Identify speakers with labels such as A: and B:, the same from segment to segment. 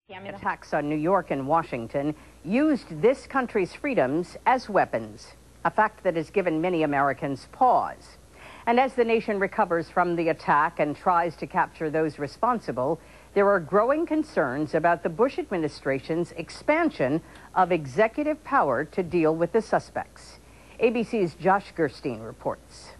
A: Attacks on New York and Washington used this country's freedoms as weapons, a fact that has given many Americans pause. And as the nation recovers from the attack and tries to capture those responsible, there are growing concerns about the Bush administration's expansion of executive power to deal with the suspects. ABC's Josh Gerstein reports.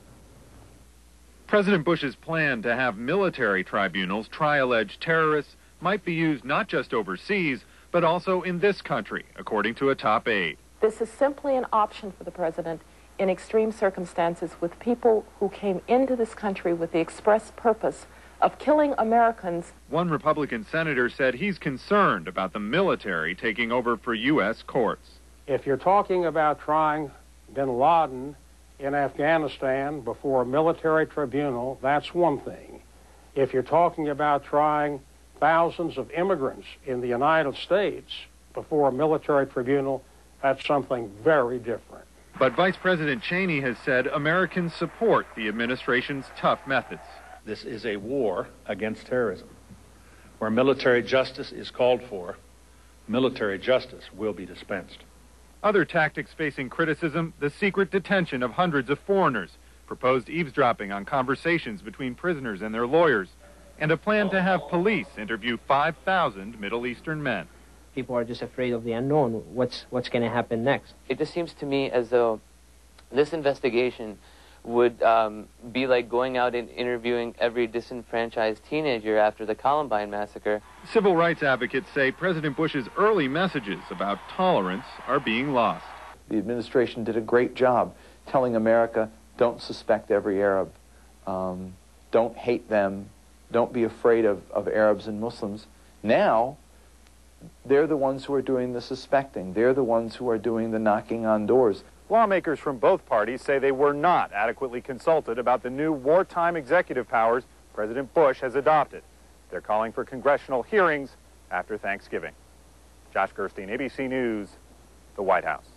B: President Bush's plan to have military tribunals try alleged terrorists might be used not just overseas, but also in this country, according to a top aide.
C: This is simply an option for the president in extreme circumstances with people who came into this country with the express purpose of killing Americans.
B: One Republican senator said he's concerned about the military taking over for U.S. courts.
D: If you're talking about trying bin Laden in Afghanistan before a military tribunal, that's one thing. If you're talking about trying thousands of immigrants in the United States before a military tribunal, that's something very different.
B: But Vice President Cheney has said Americans support the administration's tough methods.
E: This is a war against terrorism. Where military justice is called for, military justice will be dispensed.
B: Other tactics facing criticism: the secret detention of hundreds of foreigners, proposed eavesdropping on conversations between prisoners and their lawyers, and a plan to have police interview 5,000 Middle Eastern men.
F: People are just afraid of the unknown. What's going to happen next?
G: It just seems to me as though this investigation would be like going out and interviewing every disenfranchised teenager after the Columbine massacre.
B: Civil rights advocates say President Bush's early messages about tolerance are being lost.
H: The administration did a great job telling America, don't suspect every Arab, don't hate them, don't be afraid of Arabs and Muslims. Now, they're the ones who are doing the suspecting. They're the ones who are doing the knocking on doors.
B: Lawmakers from both parties say they were not adequately consulted about the new wartime executive powers President Bush has adopted. They're calling for congressional hearings after Thanksgiving. Josh Gerstein, ABC News, the White House.